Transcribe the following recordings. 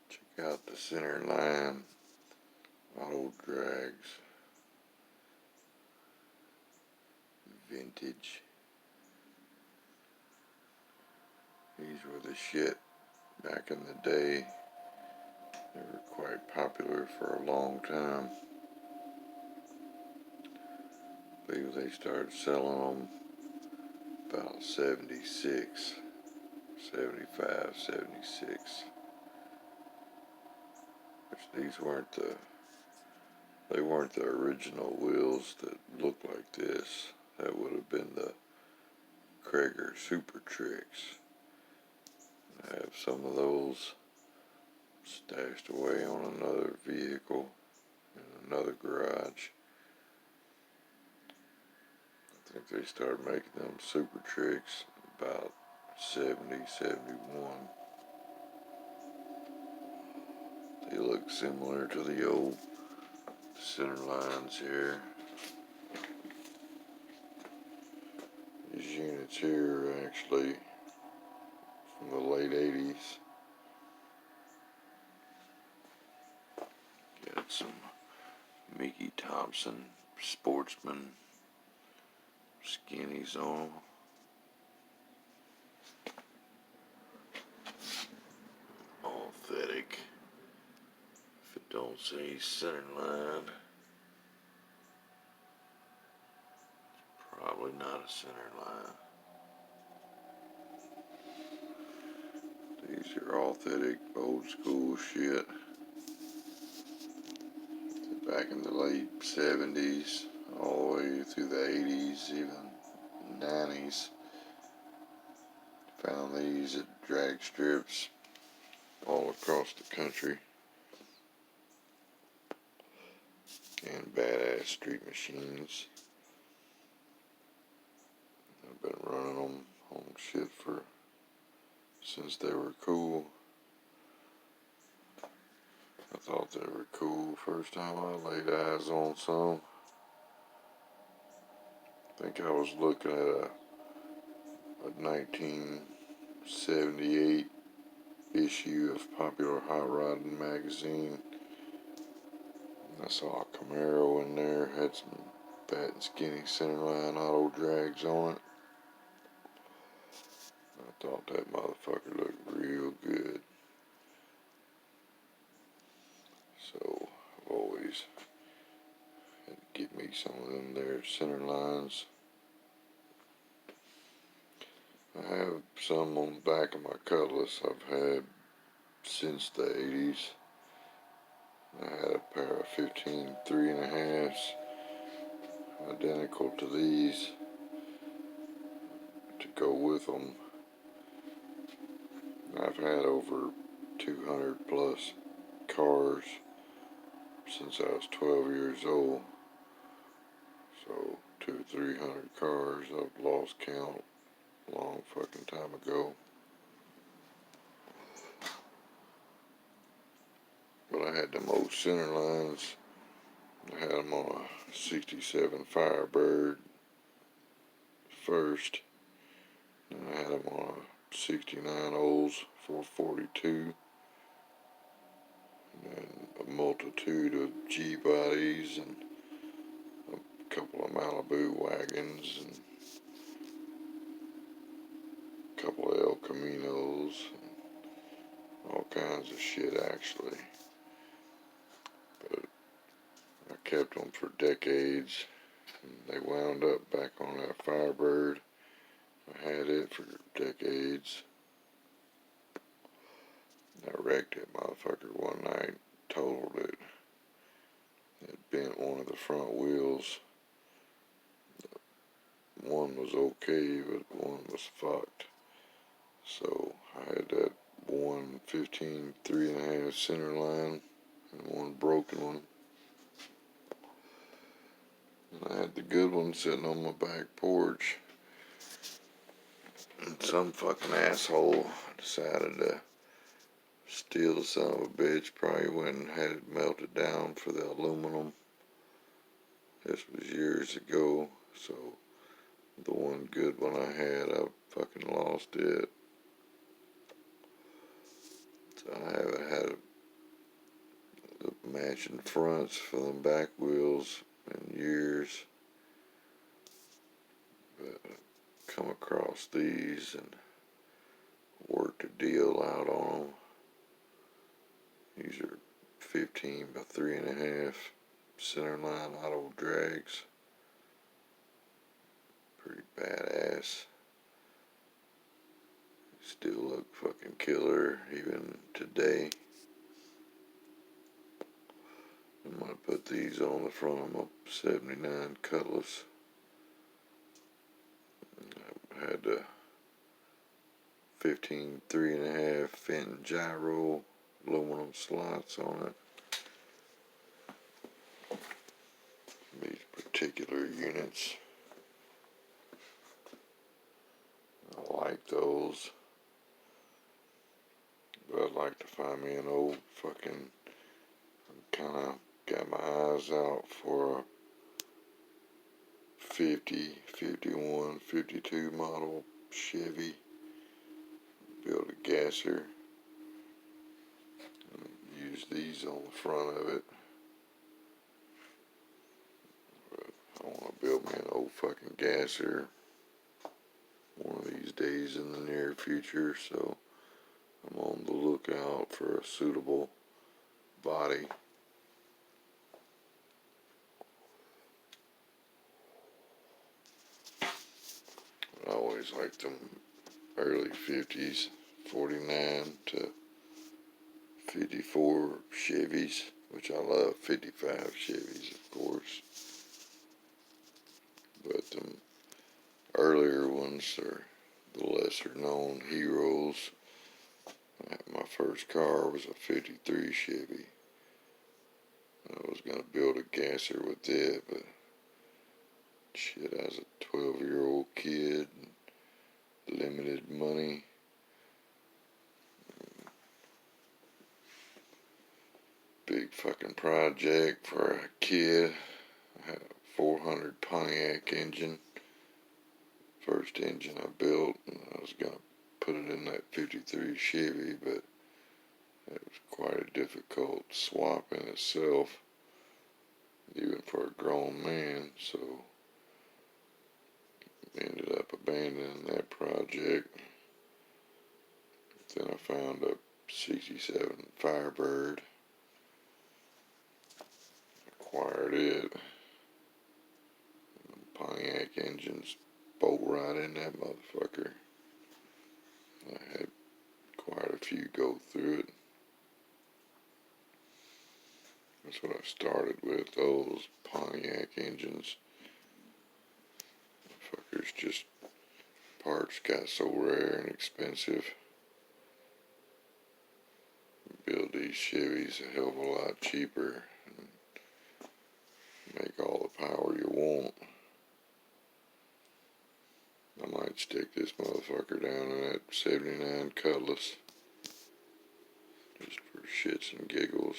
Check out the Centerline auto drags. Vintage. These were the shit back in the day. They were quite popular for a long time. I believe they started selling them about 76, 75, 76. Which these weren't they weren't the original wheels that looked like this. That would have been the Krager Super Tricks. I have some of those stashed away on another vehicle in another garage. I think they started making them Super Tricks about 70, 71. They look similar to the old Centerlines here. These units here are actually from the late 80s. Got some Mickey Thompson Sportsman skinnies on them. Authentic. If it don't say Centerline, probably not a Centerline. These are authentic, old school shit. Back in the late 70s, all the way through the 80s, even 90s. Found these at drag strips all across the country. And badass street machines. I've been running them on shit since they were cool. I thought they were cool first time I laid eyes on some. I think I was looking at a 1978 issue of Popular Hot Rodding magazine. I saw a Camaro in there, had some fat and skinny Centerline auto drags on it. I thought that motherfucker looked real good. So I've always had to get me some of them there Centerlines. I have some on the back of my Cutlass I've had since the 80s. I had a pair of 15 3.5s, identical to these, to go with them. I've had over 200 plus cars since I was 12 years old. So 200-300 cars, I've lost count a long fucking time ago. But I had them old Centerlines. I had them on a 67 Firebird first. And I had them on a 69 Olds 442. And then a multitude of G-bodies and a couple of Malibu wagons and a couple of El Caminos and all kinds of shit actually. But I kept them for decades and they wound up back on that Firebird. I had it for decades. I wrecked that motherfucker one night, totaled it. It bent one of the front wheels. One was okay, but one was fucked. So I had that one 15 3.5 Centerline and one broken one. And I had the good one sitting on my back porch. And some fucking asshole decided to steal the son of a bitch. Probably went and had it melted down for the aluminum. This was years ago, so the one good one I had, I fucking lost it. So I haven't had changing fronts for them back wheels in years. But I come across these and worked a deal out on them. These are 15 by 3.5 Centerline auto drags. Pretty badass. Still look fucking killer even today. I'm gonna put these on the front of my 79 Cutlass. I had a 15 3.5 Fenton gyro aluminum slots on it. These particular units, I like those, but I'd like to find me an old fucking, kind of got my eyes out for a 50, 51, 52 model Chevy. Build a gasser. Use these on the front of it. But I want to build me an old fucking gasser one of these days in the near future, so I'm on the lookout for a suitable body. I always liked them early 50s, 49 to 54 Chevys, which I love 55 Chevys, of course. But the earlier ones are the lesser known heroes. My first car was a 53 Chevy. I was going to build a gasser with it, but shit, I was a 12-year-old kid, limited money. Big fucking project for a kid. I had a 400 Pontiac engine. First engine I built, and I was going to put it in that 53 Chevy, but it was quite a difficult swap in itself, even for a grown man, so ended up abandoning that project. Then I found a 67 Firebird, acquired it. Pontiac engines bolt right in that motherfucker. I had quite a few go through it. That's what I started with, those Pontiac engines. Fuckers just, parts got so rare and expensive. Build these Chevys a hell of a lot cheaper and make all the power you want. I might stick this motherfucker down in that 79 Cutlass, just for shits and giggles.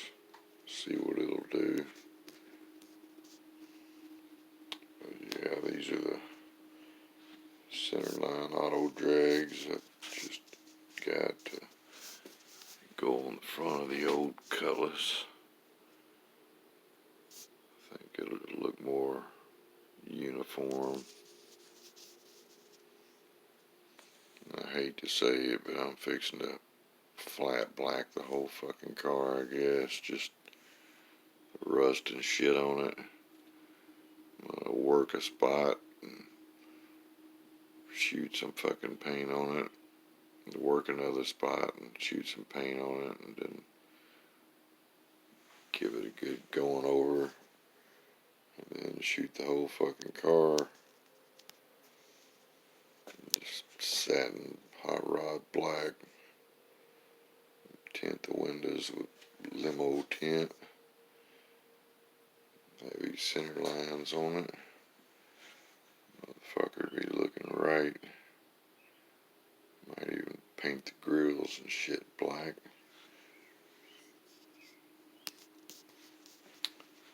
See what it'll do. But yeah, these are the Centerline auto drags that just got to go on the front of the old Cutlass. I think it'll look more uniform. I hate to say it, but I'm fixing to flat black the whole fucking car, I guess. Just rust and shit on it. I'm gonna work a spot and shoot some fucking paint on it. Work another spot and shoot some paint on it, and then give it a good going over, and then shoot the whole fucking car. Just satin hot rod black. Tint the windows with limo tint. Maybe center lines on it. Motherfucker be looking right. Might even paint the grills and shit black.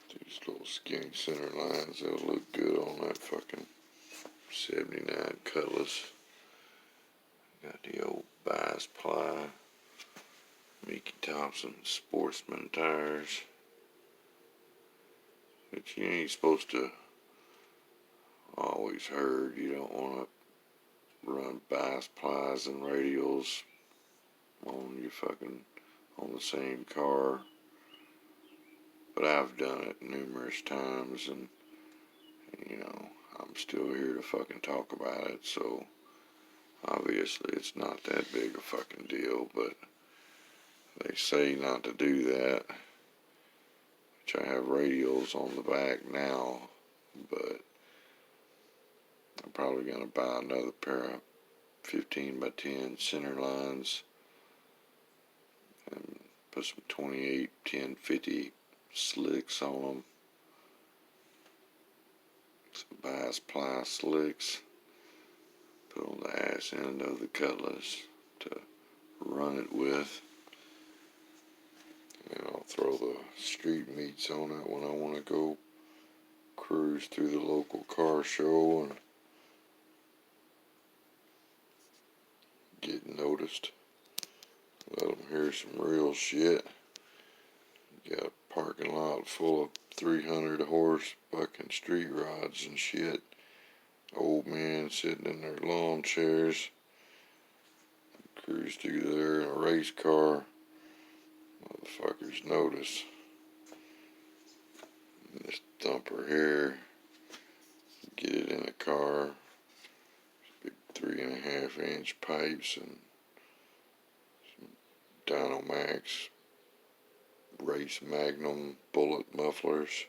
These little skinny center lines, they'll look good on that fucking 79 Cutlass. Got the old bias ply Mickey Thompson Sportsman tires. that you ain't supposed to. Always heard you don't want to run bias plies and radials on on the same car. But I've done it numerous times, and I'm still here to fucking talk about it. So obviously it's not that big a fucking deal, but they say not to do that. Which I have radials on the back now, but I'm probably gonna buy another pair of 15 by 10 Centerlines and put some 28 1050 slicks on them. Some bias ply slicks. Put on the ass end of the Cutlass to run it with. And I'll throw the street meets on it when I want to go cruise through the local car show and get noticed. Let them hear some real shit. You got a parking lot full of 300 horse fucking street rods and shit. Old men sitting in their lawn chairs. Cruise through there in a race car. Motherfuckers notice. And this thumper here. Get it in a car. Big 3.5 inch pipes and some Dynamax Race Magnum bullet mufflers.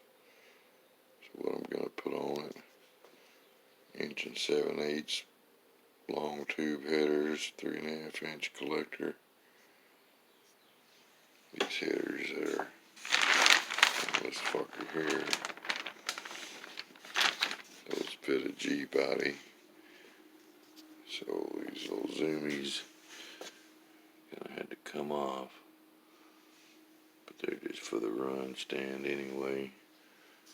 So what I'm gonna put on it. 1 7/8 long tube headers, 3.5 inch collector. These headers that are on this fucker here. Those fit a G body. So these little zoomies kinda had to come off. But they're just for the run stand anyway.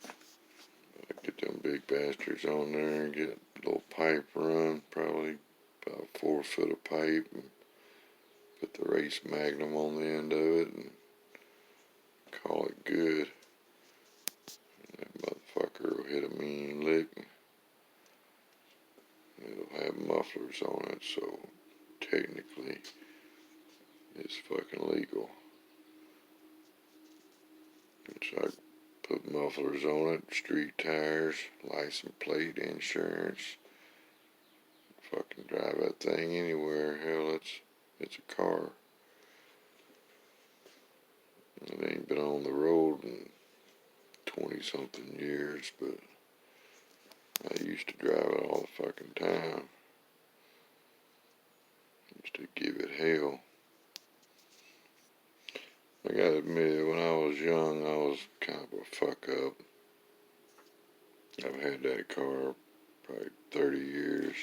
I get them big bastards on there and get a little pipe run, probably about 4 foot of pipe, and put the Race Magnum on the end of it and call it good. And that motherfucker will hit a mean lick. It'll have mufflers on it, so technically it's fucking legal. So I put mufflers on it, street tires, license plate, insurance. Fucking drive that thing anywhere. Hell, it's a car. It ain't been on the road in 20-something years, but I used to drive it all the fucking time. Used to give it hell. I gotta admit, when I was young, I was kind of a fuck up. I've had that car probably 30 years.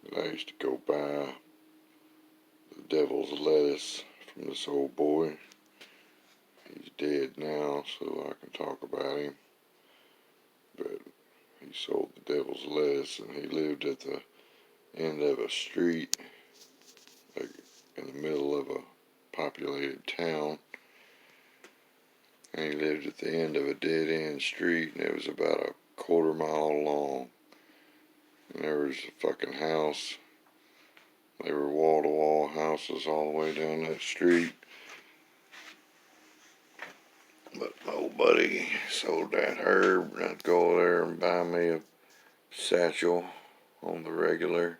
But I used to go buy the devil's lettuce from this old boy. He's dead now, so I can talk about him. But he sold the devil's lettuce, and he lived at the end of a street, like in the middle of a populated town. And he lived at the end of a dead-end street, and it was about a quarter-mile long. And there was a fucking house. They were wall-to-wall houses all the way down that street. But my old buddy sold that herb, and I'd go there and buy me a satchel on the regular.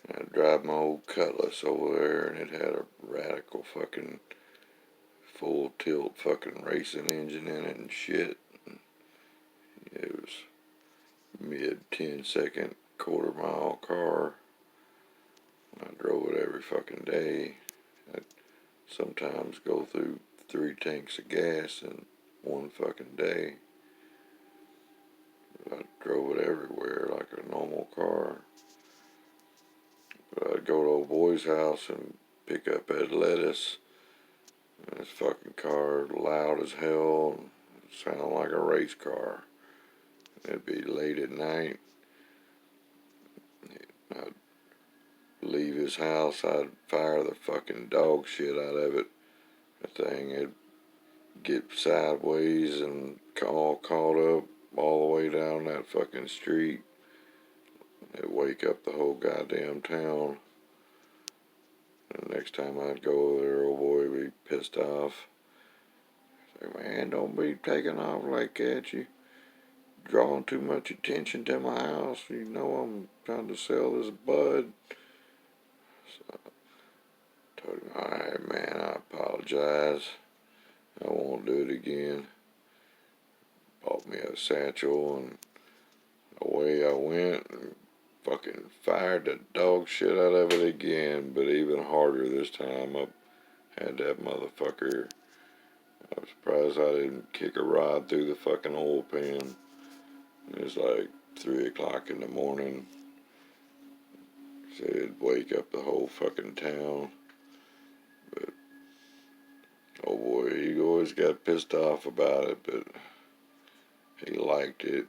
And I'd drive my old Cutlass over there, and it had a radical fucking full tilt fucking racing engine in it and shit. It was mid 10-second quarter-mile car. I drove it every fucking day. I'd sometimes go through 3 tanks of gas in one fucking day. I drove it everywhere like a normal car. But I'd go to old boy's house and pick up that lettuce. And this fucking car loud as hell and sounded like a race car. It'd be late at night. I'd leave his house, I'd fire the fucking dog shit out of it. That thing, it'd get sideways and all caught up all the way down that fucking street. It'd wake up the whole goddamn town. And the next time I'd go over there, old boy would be pissed off. Say, man, don't be taking off like that. You drawing too much attention to my house. You know I'm trying to sell this bud. So I told him, alright, man, I apologize. I won't do it again. Bought me a satchel and away I went and fucking fired the dog shit out of it again, but even harder this time. I had that motherfucker. I'm surprised I didn't kick a rod through the fucking oil pan. It was like 3 o'clock in the morning. So it'd wake up the whole fucking town. But, oh boy, he always got pissed off about it, but he liked it.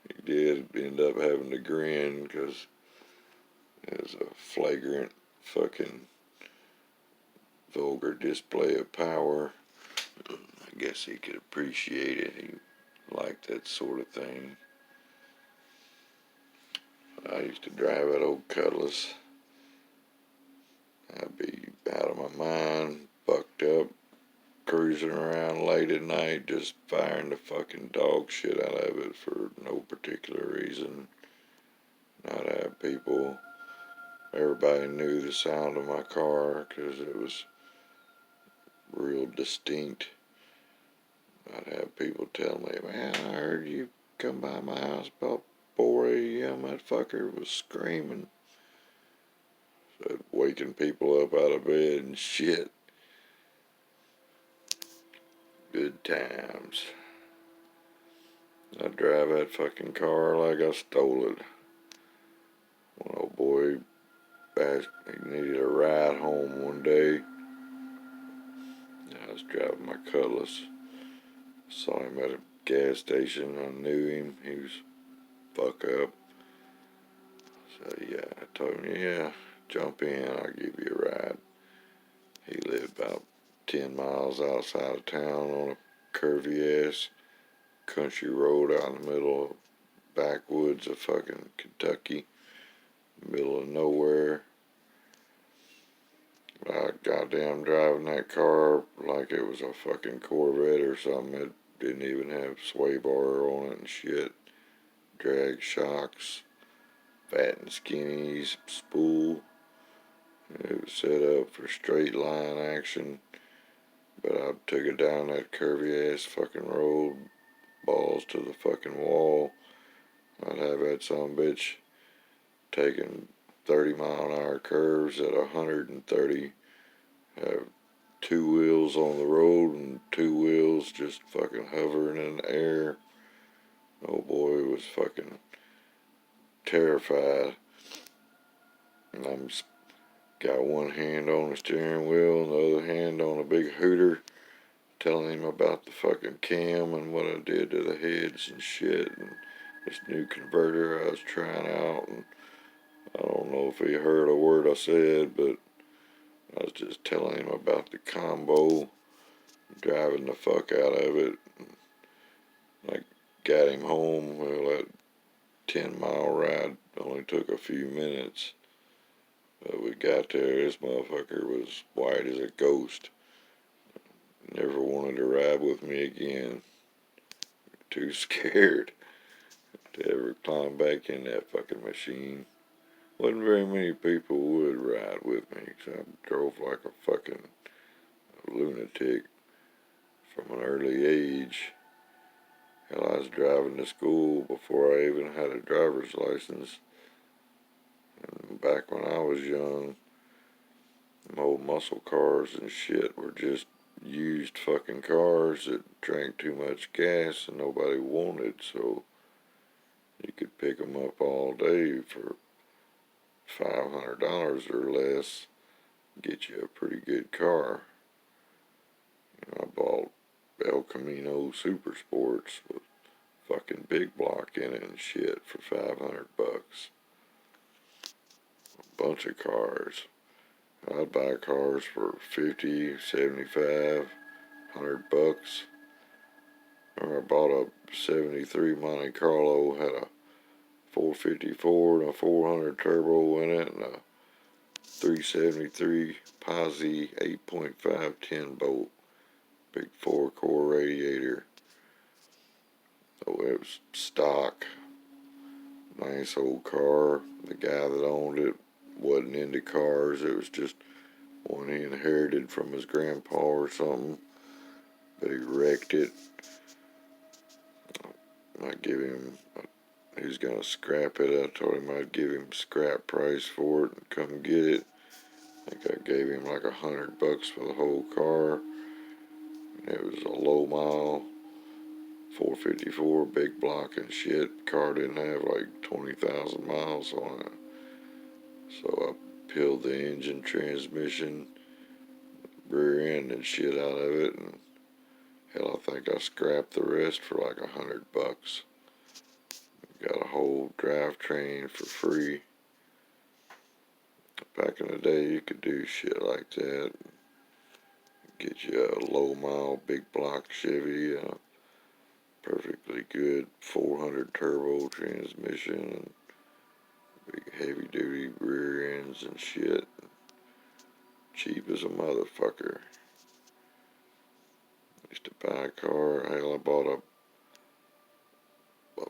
He did end up having to grin because it was a flagrant fucking vulgar display of power. I guess he could appreciate it. He liked that sort of thing. I used to drive that old Cutlass. I'd be out of my mind, bucked up, cruising around late at night, just firing the fucking dog shit out of it for no particular reason. Not have people. Everybody knew the sound of my car because it was real distinct. I'd have people tell me, man, I heard you come by my house about 4 a.m. That fucker was screaming. So waking people up out of bed and shit. Good times. I drive that fucking car like I stole it. One old boy asked, he needed a ride home one day. I was driving my Cutlass. Saw him at a gas station. I knew him. He was fuck up. So yeah, I told him, yeah, jump in, I'll give you a ride. He lived about 10 miles outside of town on a curvy ass country road out in the middle of backwoods of fucking Kentucky, middle of nowhere. I goddamn driving that car like it was a fucking Corvette or something. It didn't even have sway bar on it and shit. Drag shocks, fat and skinnies, spool. It was set up for straight line action, but I took it down that curvy ass fucking road, balls to the fucking wall. I'd have that son bitch taking 30-mile-an-hour curves at 130, have 2 wheels on the road and 2 wheels just fucking hovering in the air. Oh boy, was fucking terrified. And I'm got one hand on the steering wheel and the other hand on a big hooter, telling him about the fucking cam and what I did to the heads and shit, and this new converter I was trying out. And I don't know if he heard a word I said, but I was just telling him about the combo, driving the fuck out of it. I got him home. Well, that 10-mile ride only took a few minutes. But we got there, this motherfucker was white as a ghost. Never wanted to ride with me again. Too scared to ever climb back in that fucking machine. Wasn't very many people would ride with me, so I drove like a fucking lunatic from an early age. Hell, I was driving to school before I even had a driver's license. And back when I was young, them old muscle cars and shit were just used fucking cars that drank too much gas and nobody wanted, so you could pick them up all day for $500 or less, get you a pretty good car. I bought El Camino Super Sports with fucking big block in it and shit for $500. A bunch of cars. I'd buy cars for 50, 75, $100. Or I bought a 73 Monte Carlo, had a 454 and a 400 turbo in it, and a 373 Posi 8.5 10 bolt, big 4-core radiator. So it was stock, nice old car. The guy that owned it wasn't into cars. It was just one he inherited from his grandpa or something, but he wrecked it. I give him, he was gonna scrap it. I told him I'd give him scrap price for it and come get it. I think I gave him like $100 for the whole car. And it was a low mile 454, big block and shit. Car didn't have like 20,000 miles on it. So I peeled the engine, transmission, rear end and shit out of it, and hell, I think I scrapped the rest for like $100. Got a whole drivetrain for free. Back in the day, you could do shit like that. Get you a low mile, big block Chevy, a perfectly good 400 turbo transmission, and big heavy duty rear ends and shit. Cheap as a motherfucker. Used to buy a car. Hell, I bought a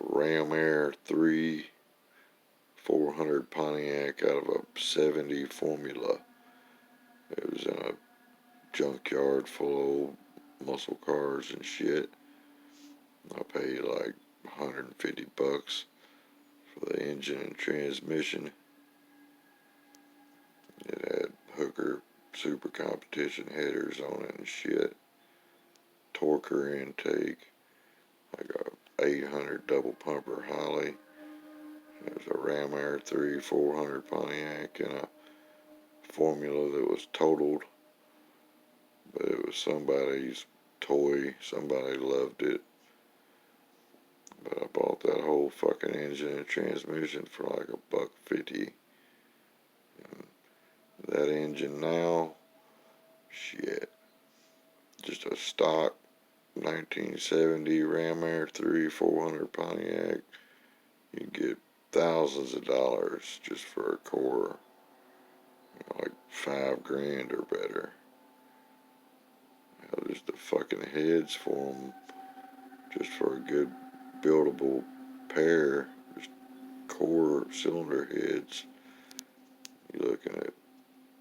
Ram Air 3 400 Pontiac out of a 70 Formula. It was in a junkyard full of old muscle cars and shit. I paid like $150 for the engine and transmission. It had Hooker super competition headers on it and shit. Torquer intake, like a 800 double pumper Holly. It was a Ram Air 3 400 Pontiac and a Formula that was totaled, but it was somebody's toy. Somebody loved it. But I bought that whole fucking engine and transmission for like $150. And that engine now, shit, just a stock 1970 Ram Air 3 400 Pontiac. You get thousands of dollars just for a core, like $5,000 or better. Just the fucking heads for them, just for a good buildable pair, just core cylinder heads. You're looking at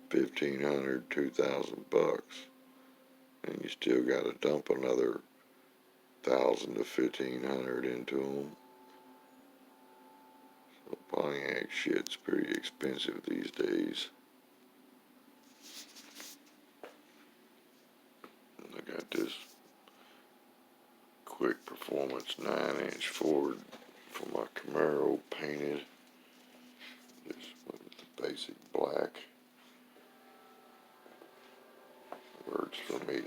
$1,500, $2,000, and you still got to dump another $1,000 to $1,500 into them. So Pontiac shit's pretty expensive these days. I got this quick performance 9-inch Ford for my Camaro painted. Just with the basic black. Works for me.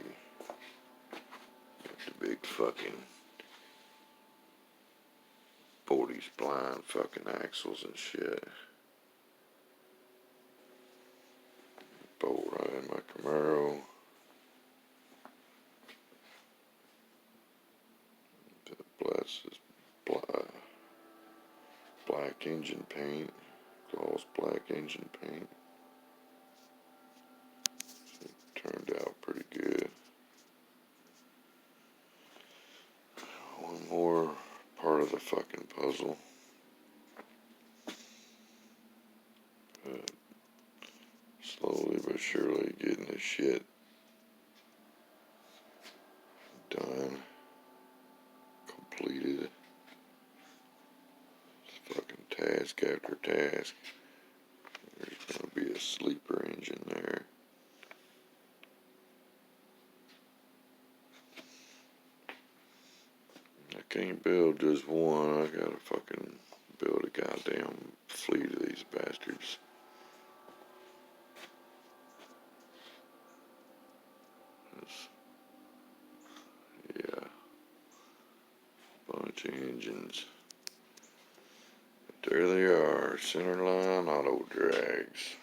Got the big fucking 40 spline fucking axles and shit. Bolt right in my Camaro. Bless this black engine paint. Gloss black engine paint. So it turned out pretty good. One more part of the fucking puzzle. But slowly but surely getting this shit done. Completed. Fucking task after task. There's gonna be a sleeper engine there. I can't build just one. I gotta fucking build a goddamn fleet of these bastards. Yeah. Bunch of engines. But there they are, Centerline auto drags.